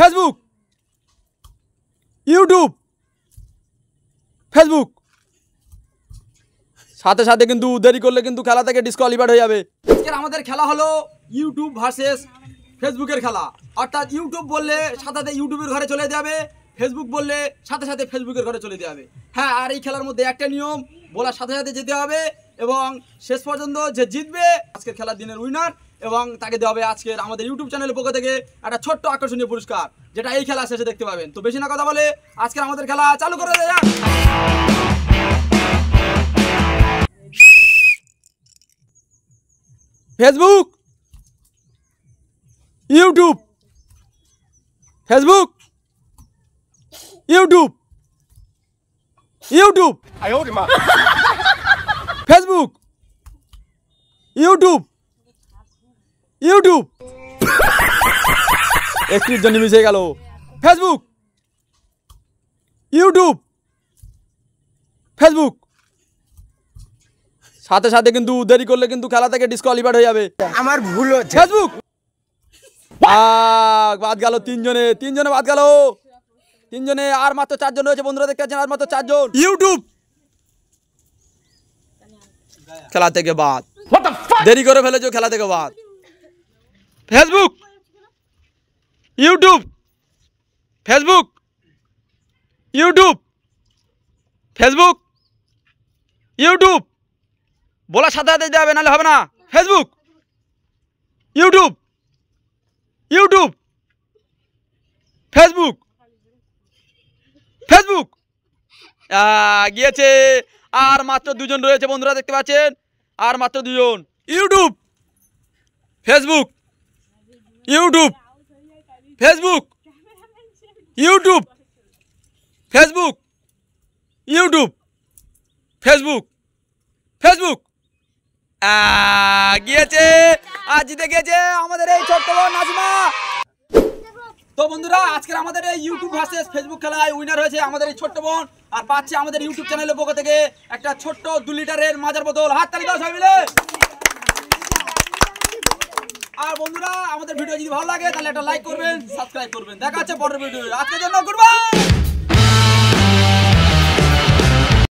Facebook, YouTube, Facebook. সাথে সাথে কিন্তু দেরি করলে কিন্তু খেলা থেকে ডিসকোয়ালিফাইড হয়ে যাবে। আজকের আমাদের খেলা হলো ইউটিউব ভার্সেস ফেসবুকের খেলা। অর্থাৎ ইউটিউব বললে সাথে সাথে ইউটিউবের ঘরে চলে যাবে, ফেসবুক বললে সাথে সাথে ফেসবুকের ঘরে চলে যাবে। হ্যাঁ, আর এই খেলার মধ্যে একটা নিয়ম, বলার সাথে সাথে যেতে হবে এবং শেষ পর্যন্ত যে জিতবে আজকের খেলার দিনের উইনার, এবং তাকে দেওয়া হবে আজকের আমাদের ইউটিউব চ্যানেলের পক্ষ থেকে একটা ছোট্ট আকর্ষণীয় পুরস্কার, যেটা এই খেলা শেষে দেখতে পাবেন। তো বেশি না কথা বলে আজকের আমাদের খেলা চালু করে দেওয়া যাক। Facebook, YouTube, Facebook, YouTube, YouTube, Facebook, YouTube, YouTube. 31 জন মিশে গেল। Facebook, YouTube, Facebook. সাথে সাথে কিন্তু দেরি করলে কিন্তু খেলা থেকে ডিসকোয়ালিফাইড হয়ে যাবে। আমার ভুল হচ্ছে। ফেসবুক বাদ গেল, তিনজনে বাদ গেল, তিনজনে। আর মাত্র 4 জন রয়েছে বন্ধুরা, দেখতে পাচ্ছেন আর মাত্র 4 জন। ইউটিউব খেলা থেকে বাদ, দেরি করে ফেলেছো, খেলা থেকে বাদ। Facebook, YouTube, Facebook, YouTube, Facebook, YouTube. বলার সাথে সাথে যাবে, নাহলে হবে না। Facebook, YouTube, YouTube, Facebook, Facebook. গিয়েছে। আর মাত্র 2 জন রয়েছে বন্ধুরা, দেখতে পাচ্ছেন আর মাত্র 2 জন। YouTube, Facebook, YouTube, Facebook, YouTube, Facebook, YouTube, Facebook, Facebook. গিয়েছে, আর জিতে গেছে আমাদের এই ছোট্ট বোন নাজিমা। তো বন্ধুরা, আজকের আমাদের এই ইউটিউব ভার্সেস ফেসবুক খেলায় উইনার হয়েছে আমাদের এই ছোট্ট বোন, আর পাচ্ছে আমাদের ইউটিউব চ্যানেলের পক্ষ থেকে একটা ছোট্ট 2 লিটারের মাজার বোতল। হাততালি দাও সবাই মিলে। আর বন্ধুরা, আমাদের ভিডিও যদি ভালো লাগে তাহলে একটা লাইক করবেন, সাবস্ক্রাইব করবেন। দেখা হচ্ছে পরের ভিডিও। আজকের জন্য গুড বাই।